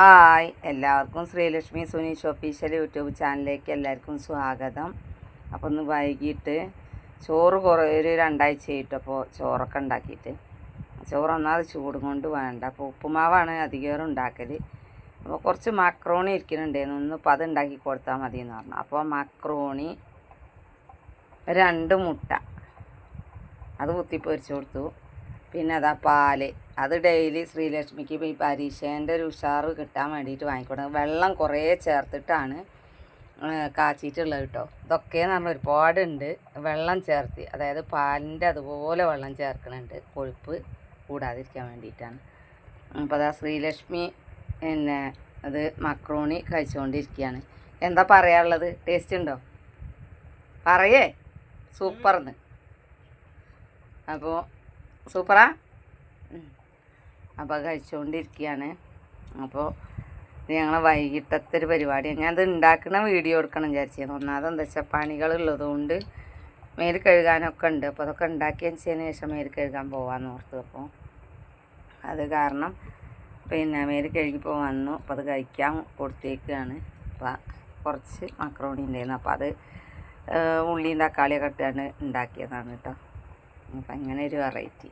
Hi, എല്ലാവർക്കും Sreelakshmi Suneesh official YouTube ചാനലിലേക്ക് എല്ലാവർക്കും സ്വാഗതം. അപ്പോൾ ഒന്ന് വൈകിട്ട് ചോറ് ഒരു രണ്ടാഴ്ചയായിട്ട് അപ്പോൾ ചോറൊക്കെ ഉണ്ടാക്കിയിട്ട് ചോറ് ഒന്നാമത് ചൂടും കൊണ്ട് വേണ്ട. അപ്പോൾ ഉപ്പുമാവാണ് അധികം ഉണ്ടാക്കൽ. അപ്പോൾ കുറച്ച് മക്രോണി ഇരിക്കുന്നുണ്ടായിരുന്നു, ഇന്നിപ്പോൾ അത് ഉണ്ടാക്കി കൊടുത്താൽ മതി എന്ന് പറഞ്ഞു. അപ്പോൾ മക്രോണി 2 മുട്ട അത് കുത്തിപ്പൊരിച്ച് കൊടുത്തു. പിന്നെ അതാ പാല്, അത് ഡെയിലി ശ്രീലക്ഷ്മിക്ക് ഈ പരീക്ഷേൻ്റെ ഒരു ഉഷാറ് കിട്ടാൻ വേണ്ടിയിട്ട് വാങ്ങിക്കൊടുക്കുന്നത്. വെള്ളം കുറേ ചേർത്തിട്ടാണ് കാച്ചിട്ടുള്ളത് കേട്ടോ. ഇതൊക്കെയെന്ന് പറഞ്ഞാൽ ഒരുപാടുണ്ട്. വെള്ളം ചേർത്ത്, അതായത് പാലിൻ്റെ അതുപോലെ വെള്ളം ചേർക്കുന്നുണ്ട്, കൊഴുപ്പ് കൂടാതിരിക്കാൻ വേണ്ടിയിട്ടാണ്. അപ്പോൾ അതാ ശ്രീലക്ഷ്മി പിന്നെ അത് മക്രോണി കഴിച്ചുകൊണ്ടിരിക്കുകയാണ്. എന്താ പറയാനുള്ളത്? ടേസ്റ്റ് ഉണ്ടോ? പറയേ. സൂപ്പർന്ന്. അപ്പോൾ സൂപ്പറാ. അപ്പോൾ കഴിച്ചുകൊണ്ടിരിക്കുകയാണ്. അപ്പോൾ ഇത് ഞങ്ങളെ വൈകിട്ടത്തെ ഒരു പരിപാടിയാണ്. ഞാനത് ഉണ്ടാക്കുന്ന വീഡിയോ എടുക്കണം വിചാരിച്ചിരുന്നു. ഒന്നാമത് എന്താ വെച്ചാൽ പണികളുള്ളതുകൊണ്ട് മേല് കഴുകാനൊക്കെ ഉണ്ട്. അപ്പോൾ അതൊക്കെ ഉണ്ടാക്കി വെച്ചതിന് ശേഷം മേല് കഴുകാൻ പോകാമെന്ന് ഓർത്തു. അപ്പോൾ അത് കാരണം പിന്നെ മേല് കഴുകിപ്പോൾ വന്നു. അപ്പോൾ അത് കഴിക്കാൻ കൊടുത്തേക്കാണ്. അപ്പോൾ കുറച്ച് മക്രോണി ഉണ്ടായിരുന്നു. അപ്പോൾ അത് ഉള്ളിയും തക്കാളിയൊക്കെ ഇട്ടാണ് ഉണ്ടാക്കിയതാണ് കേട്ടോ. അപ്പം അങ്ങനെ ഒരു വെറൈറ്റി.